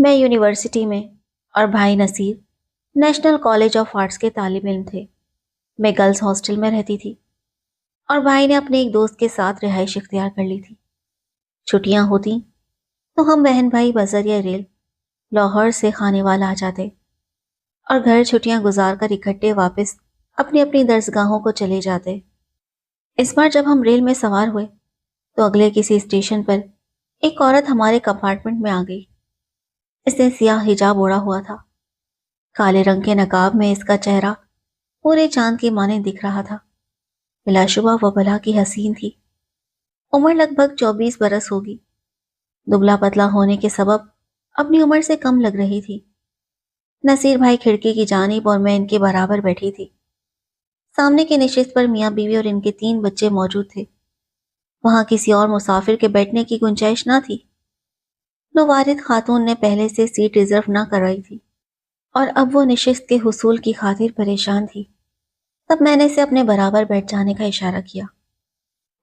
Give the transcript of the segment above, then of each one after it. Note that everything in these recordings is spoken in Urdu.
میں یونیورسٹی میں اور بھائی Naseer national college of arts کے طالب علم تھے۔ میں گرلز ہاسٹل میں رہتی تھی اور بھائی نے اپنے ایک دوست کے ساتھ رہائش اختیار کر لی تھی۔ چھٹیاں ہوتی تو ہم بہن بھائی بذریعہ ریل لاہور سے خانے والا آ جاتے اور گھر چھٹیاں گزار کر اکٹھے واپس اپنی اپنی درسگاہوں کو چلے جاتے۔ اس بار جب ہم ریل میں سوار ہوئے تو اگلے کسی اسٹیشن پر ایک عورت ہمارے کمپارٹمنٹ میں آ گئی۔ اس نے سیاہ حجاب اوڑھا ہوا تھا۔ کالے رنگ کے نقاب میں اس کا چہرہ پورے چاند کی مانند دکھ رہا تھا۔ بلا شبہ وہ بھلا کی حسین تھی۔ عمر لگ بھگ 24 برس ہوگی۔ دبلا پتلا ہونے کے سبب اپنی عمر سے کم لگ رہی تھی۔ نصیر بھائی کھڑکی کی جانب اور میں ان کے برابر بیٹھی تھی۔ سامنے کی نشست پر میاں بیوی اور ان کے 3 بچے موجود تھے۔ وہاں کسی اور مسافر کے بیٹھنے کی گنجائش نہ تھی۔ نوارد خاتون نے پہلے سے سیٹ ریزرو نہ کرائی تھی اور اب وہ نشست کے حصول کی خاطر پریشان تھی۔ تب میں نے اسے اپنے برابر بیٹھ جانے کا اشارہ کیا۔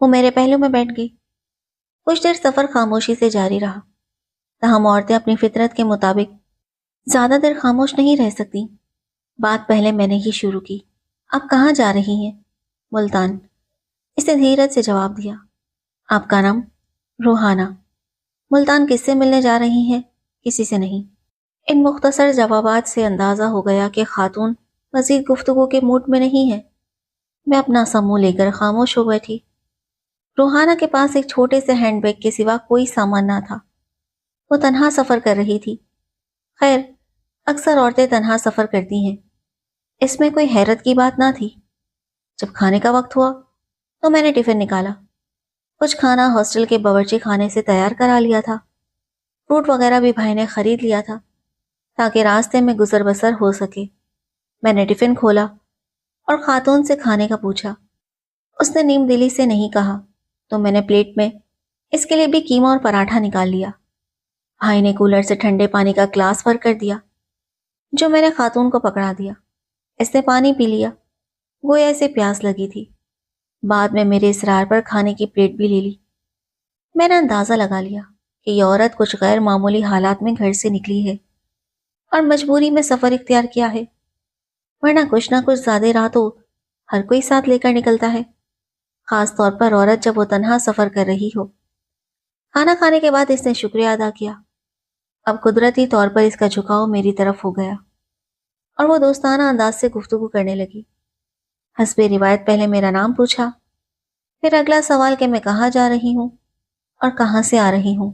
وہ میرے پہلو میں بیٹھ گئی۔ کچھ دیر سفر خاموشی سے جاری رہا۔ تاہم عورتیں اپنی فطرت کے مطابق زیادہ دیر خاموش نہیں رہ سکتی۔ بات پہلے میں نے ہی شروع کی۔ آپ کہاں جا رہی ہیں؟ ملتان، اس نے دھیرج سے جواب دیا۔ آپ کا نام؟ روحانہ۔ ملتان کس سے ملنے جا رہی ہیں؟ کسی سے نہیں۔ ان مختصر جوابات سے اندازہ ہو گیا کہ خاتون مزید گفتگو کے موڈ میں نہیں ہے۔ میں اپنا سا منہ لے کر خاموش ہو بیٹھی۔ روحانہ کے پاس ایک چھوٹے سے ہینڈ بیگ کے سوا کوئی سامان نہ تھا۔ وہ تنہا سفر کر رہی تھی۔ خیر، اکثر عورتیں تنہا سفر کرتی ہیں۔ اس میں کوئی حیرت کی بات نہ تھی۔ جب کھانے کا وقت ہوا تو میں نے ٹفن نکالا۔ کچھ کھانا ہاسٹل کے باورچی خانے سے تیار کرا لیا تھا۔ فروٹ وغیرہ بھی بھائی نے خرید لیا تھا تاکہ راستے میں گزر بسر ہو سکے۔ میں نے ٹفن کھولا اور خاتون سے کھانے کا پوچھا۔ اس نے نیم دلی سے نہیں کہا تو میں نے پلیٹ میں اس کے لیے بھی قیمہ اور پراٹھا نکال لیا۔ بھائی نے کولر سے ٹھنڈے پانی کا گلاس بھر کر دیا جو میں نے خاتون کو پکڑا دیا۔ اس نے پانی پی لیا، گویا اسے پیاس لگی تھی۔ بعد میں میرے اصرار پر کھانے کی پلیٹ بھی لے لی۔ میں نے اندازہ لگا لیا کہ یہ عورت کچھ غیر معمولی حالات میں گھر سے نکلی ہے اور مجبوری میں سفر اختیار کیا ہے، ورنہ کچھ نہ کچھ زیادہ راہ تو ہر کوئی ساتھ لے کر نکلتا ہے، خاص طور پر عورت جب وہ تنہا سفر کر رہی ہو۔ کھانا کھانے کے بعد اس نے شکریہ ادا کیا۔ اب قدرتی طور پر اس کا جھکاؤ میری طرف ہو گیا اور وہ دوستانہ انداز سے گفتگو کرنے لگی۔ حسب روایت پہلے میرا نام پوچھا، پھر اگلا سوال کہ میں کہاں جا رہی ہوں اور کہاں سے آ رہی ہوں۔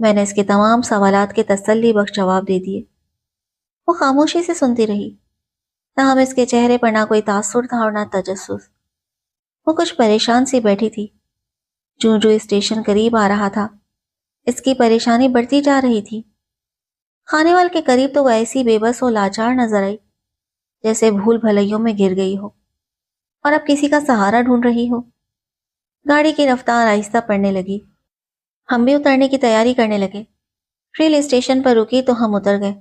میں نے اس کے تمام سوالات کے تسلی بخش جواب دے دیے۔ وہ خاموشی سے سنتی رہی، تاہم اس کے چہرے پر نہ کوئی تاثر تھا اور نہ تجسس۔ وہ کچھ پریشان سی بیٹھی تھی۔ جو اسٹیشن قریب آ رہا تھا اس کی پریشانی بڑھتی جا رہی تھی۔ خانے وال کے قریب تو وہ ایسی بے بس و لاچار نظر آئی جیسے بھول بھلائیوں میں گر گئی ہو اور اب کسی کا سہارا ڈھونڈ رہی ہو۔ گاڑی کی رفتار آہستہ پڑنے لگی۔ ہم بھی اترنے کی تیاری کرنے لگے۔ ریل اسٹیشن پر رکی تو ہم اتر گئے۔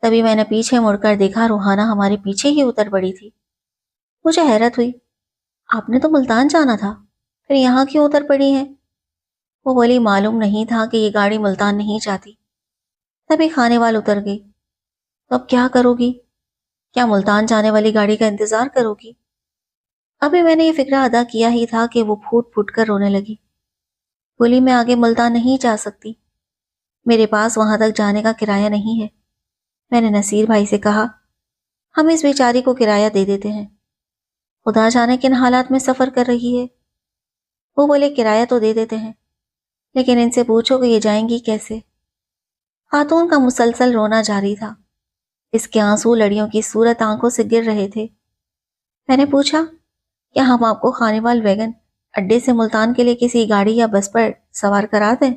تبھی میں نے پیچھے مڑ کر دیکھا روحانہ ہمارے پیچھے ہی اتر پڑی تھی۔ مجھے حیرت ہوئی، آپ نے تو ملتان جانا تھا، پھر یہاں کیوں اتر پڑی ہیں؟ وہ بولی معلوم نہیں تھا کہ یہ گاڑی ملتان نہیں جاتی۔ تبھی خانے وال اتر گئی۔ تو اب کیا کرو گی؟ کیا ملتان جانے والی گاڑی کا انتظار کرو گی؟ ابھی میں نے یہ فکرہ ادا کیا ہی تھا کہ وہ پھوٹ پھوٹ کر رونے لگی۔ بولی میں آگے ملتان نہیں جا سکتی، میرے پاس وہاں تک جانے کا کرایہ نہیں ہے۔ میں نے نصیر بھائی سے کہا ہم اس بیچاری کو کرایہ دے دیتے ہیں، خدا جانے کن حالات میں سفر کر رہی ہے۔ وہ بولے کرایہ تو دے دیتے ہیں، لیکن ان سے پوچھو کہ یہ جائیں گی کیسے؟ خاتون کا مسلسل رونا جاری تھا۔ اس کے آنسو لڑیوں کی صورت آنکھوں سے گر رہے تھے۔ میں نے پوچھا کیا ہم آپ کو خانے وال ویگن اڈے سے ملتان کے لیے کسی گاڑی یا بس پر سوار کرا دیں؟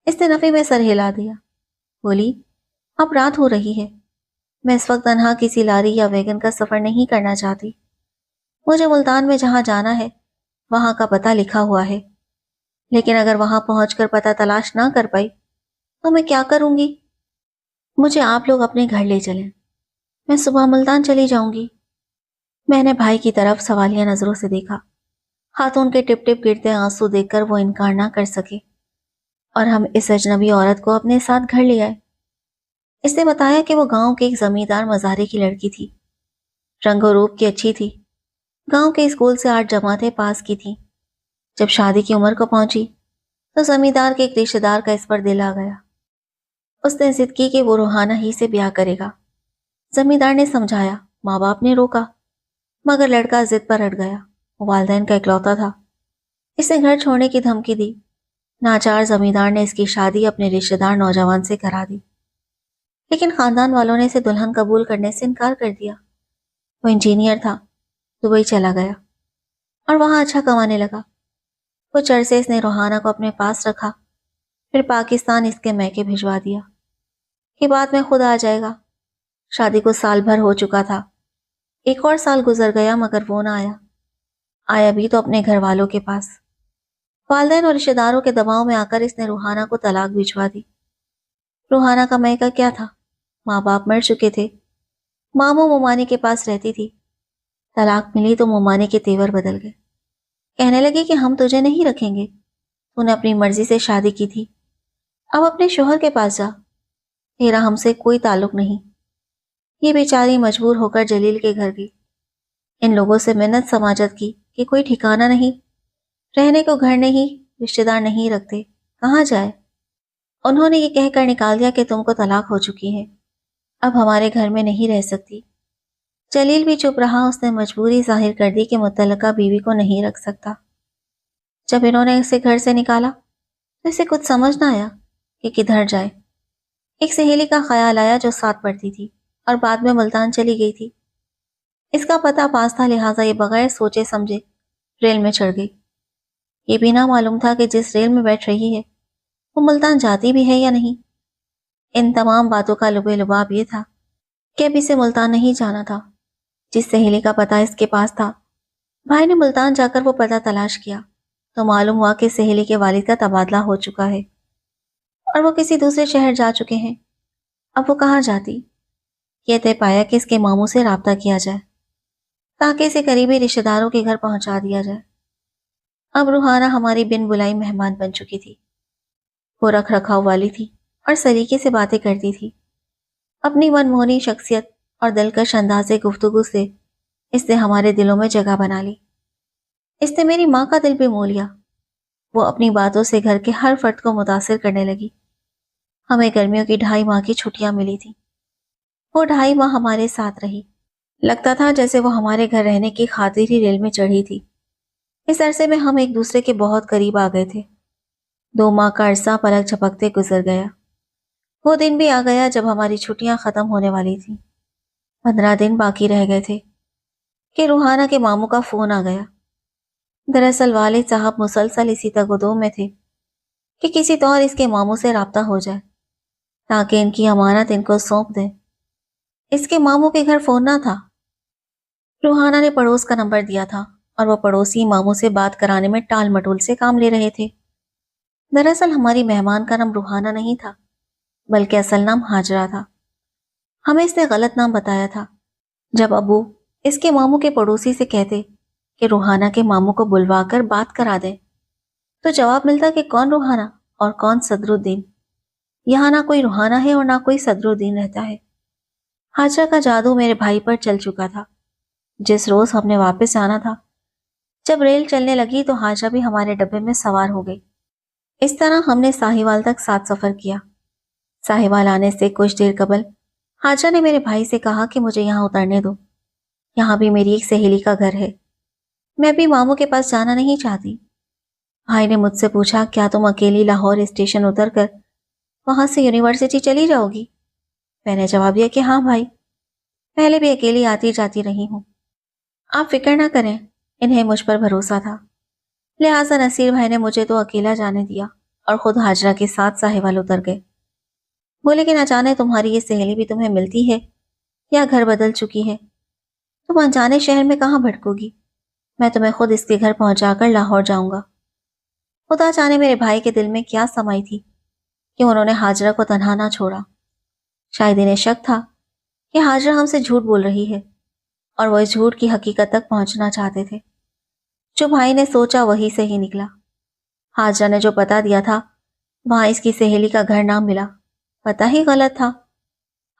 اس نے نفی میں سر ہلا دیا۔ بولی اب رات ہو رہی ہے، میں اس وقت تنہا کسی لاری یا ویگن کا سفر نہیں کرنا چاہتی۔ مجھے ملتان میں جہاں جانا ہے وہاں کا پتہ لکھا ہوا ہے، لیکن اگر وہاں پہنچ کر پتہ تلاش نہ کر پائی تو میں کیا کروں گی؟ مجھے آپ لوگ اپنے گھر لے چلیں، میں صبح ملتان چلی جاؤں گی۔ میں نے بھائی کی طرف سوالیہ نظروں سے دیکھا۔ خاتون کے ٹپ ٹپ گرتے آنسو دیکھ کر وہ انکار نہ کر سکے اور ہم اس اجنبی عورت کو اپنے ساتھ گھر لے آئے۔ اس نے بتایا کہ وہ گاؤں کے ایک زمیندار مزارے کی لڑکی تھی، رنگ و روپ کی اچھی تھی، گاؤں کے اسکول سے 8 جماعتیں پاس کی تھیں۔ جب شادی کی عمر کو پہنچی تو زمیندار کے ایک رشتے دار کا اس پر دل آ گیا۔ اس نے ضد کی کہ وہ روحانہ ہی سے بیاہ کرے گا۔ زمیندار نے سمجھایا، ماں باپ نے روکا، مگر لڑکا ضد پر اٹ گیا۔ وہ والدین کا اکلوتا تھا۔ اس نے گھر چھوڑنے کی دھمکی دی۔ ناچار زمیندار نے اس کی شادی اپنے رشتے دار نوجوان سے کرا دی، لیکن خاندان والوں نے اسے دلہن قبول کرنے سے انکار کر دیا۔ وہ انجینئر تھا، دبئی چلا گیا اور وہاں اچھا کمانے لگا۔ کچھ عرصے اس نے روحانہ کو اپنے پاس رکھا، پھر پاکستان اس کے میکے بھجوا دیا کہ بعد میں خود آ جائے گا۔ شادی کو سال بھر ہو چکا تھا، ایک اور سال گزر گیا مگر وہ نہ آیا۔ آیا بھی تو اپنے گھر والوں کے پاس۔ والدین اور رشتے داروں کے دباؤ میں آ کر اس نے روحانہ کو طلاق بھجوا دی۔ روحانہ کا میکا کیا تھا؟ ماں باپ مر چکے تھے، ماموں ممانی کے پاس رہتی تھی۔ طلاق ملی تو ممانی کے تیور بدل گئے، کہنے لگے کہ ہم تجھے نہیں رکھیں گے، تو نے اپنی مرضی سے شادی کی تھی، اب اپنے شوہر کے پاس جا، تیرا ہم سے کوئی تعلق نہیں۔ یہ بیچاری مجبور ہو کر جلیل کے گھر گئی۔ ان لوگوں سے منت سماجت کی کہ کوئی ٹھکانہ نہیں، رہنے کو گھر نہیں، رشتے دار نہیں رکھتے، کہاں جائے؟ انہوں نے یہ کہہ کر نکال دیا کہ تم کو طلاق ہو چکی ہے، اب ہمارے گھر میں نہیں رہ سکتی۔ جلیل بھی چپ رہا۔ اس نے مجبوری ظاہر کر دی کہ متعلقہ بیوی کو نہیں رکھ سکتا۔ جب انہوں نے اسے گھر سے نکالا تو اسے کچھ سمجھ نہ آیا کہ کدھر جائے۔ ایک سہیلی کا خیال آیا جو ساتھ پڑھتی تھی اور بعد میں ملتان چلی گئی تھی۔ اس کا پتہ پاس تھا، لہٰذا یہ بغیر سوچے سمجھے ریل میں چڑھ گئی۔ یہ بھی نہ معلوم تھا کہ جس ریل میں بیٹھ رہی ہے وہ ملتان جاتی بھی ہے یا نہیں۔ ان تمام باتوں کا لبے لباب یہ تھا کہ اب اسے ملتان نہیں جانا تھا۔ جس سہیلی کا پتہ اس کے پاس تھا، بھائی نے ملتان جا کر وہ پتہ تلاش کیا تو معلوم ہوا کہ سہیلی کے والد کا تبادلہ ہو چکا ہے اور وہ کسی دوسرے شہر جا چکے ہیں۔ اب وہ کہاں جاتی؟ یہ طے پایا کہ اس کے ماموں سے رابطہ کیا جائے تاکہ اسے قریبی رشتے داروں کے گھر پہنچا دیا جائے۔ اب روحانہ ہماری بن بلائی مہمان بن چکی تھی۔ وہ رکھ رکھاؤ والی تھی اور سلیقے سے باتیں کرتی تھی۔ اپنی من موہنی شخصیت اور دلکش انداز گفتگو سے اس نے ہمارے دلوں میں جگہ بنا لی۔ اس نے میری ماں کا دل بھی مو لیا۔ وہ اپنی باتوں سے گھر کے ہر فرد کو متاثر کرنے لگی۔ ہمیں گرمیوں کی 2.5 ماہ کی چھٹیاں ملی تھیں۔ وہ 2.5 ماہ ہمارے ساتھ رہی۔ لگتا تھا جیسے وہ ہمارے گھر رہنے کی خاطر ہی ریل میں چڑھی تھی۔ اس عرصے میں ہم ایک دوسرے کے بہت قریب آ گئے تھے۔ 2 ماہ کا عرصہ پلک جھپکتے گزر گیا۔ وہ دن بھی آ گیا جب ہماری چھٹیاں ختم ہونے والی تھیں۔ 15 دن باقی رہ گئے تھے کہ روحانہ کے ماموں کا فون آ گیا۔ دراصل والد صاحب مسلسل اسی تگ و دو میں تھے کہ کسی طور اس کے ماموں سے رابطہ ہو جائے تاکہ ان کی امانت ان کو سونپ دیں۔ اس کے ماموں کے گھر فون نہ تھا۔ روحانہ نے پڑوس کا نمبر دیا تھا اور وہ پڑوسی ماموں سے بات کرانے میں ٹال مٹول سے کام لے رہے تھے۔ دراصل ہماری مہمان کا نام روحانہ نہیں تھا بلکہ اصل نام ہاجرہ تھا۔ ہمیں اس نے غلط نام بتایا تھا۔ جب ابو اس کے ماموں کے پڑوسی سے کہتے کہ روحانہ کے ماموں کو بلوا کر بات کرا دیں تو جواب ملتا کہ کون روحانہ اور کون صدر الدین۔ یہاں نہ کوئی روحانہ ہے اور نہ کوئی صدر الدین رہتا ہے۔ ہاجرہ کا جادو میرے بھائی پر چل چکا تھا۔ جس روز ہم نے واپس جانا تھا، جب ریل چلنے لگی تو ہاجرہ بھی ہمارے ڈبے میں سوار ہو گئی۔ اس طرح ہم نے ساہیوال تک ساتھ سفر کیا۔ ساہیوال آنے سے کچھ دیر قبل ہاجرہ نے میرے بھائی سے کہا کہ مجھے یہاں اترنے دو، یہاں بھی میری ایک سہیلی کا گھر ہے، میں بھی ماموں کے پاس جانا نہیں چاہتی۔ بھائی نے مجھ سے پوچھا کیا تم اکیلی لاہور اسٹیشن اتر کر وہاں سے یونیورسٹی چلی جاؤ گی؟ میں نے جواب دیا کہ ہاں بھائی، پہلے بھی اکیلی آتی جاتی رہی ہوں، آپ فکر نہ کریں۔ انہیں مجھ پر بھروسہ تھا، لہٰذا نصیر بھائی نے مجھے تو اکیلا جانے دیا اور خود ہاجرہ کے ساتھ ساہیوال اتر گئے۔ بولے کہ نہ جانے تمہاری یہ سہیلی بھی تمہیں ملتی ہے یا گھر بدل چکی ہے، تم انجانے شہر میں کہاں بھٹکو گی، میں تمہیں خود اس کے گھر پہنچا کر لاہور جاؤں گا۔ خدا جانے میرے بھائی کے دل میں کیا سمائی تھی کہ انہوں نے ہاجرہ کو تنہا نہ چھوڑا۔ شاید انہیں شک تھا کہ ہاجرہ ہم سے جھوٹ بول رہی ہے اور وہ اس جھوٹ کی حقیقت تک پہنچنا چاہتے تھے۔ جو بھائی نے سوچا وہی سے ہی نکلا۔ ہاجرہ نے جو پتہ دیا تھا وہاں اس کی سہیلی کا گھر نہ ملا، پتہ ہی غلط تھا۔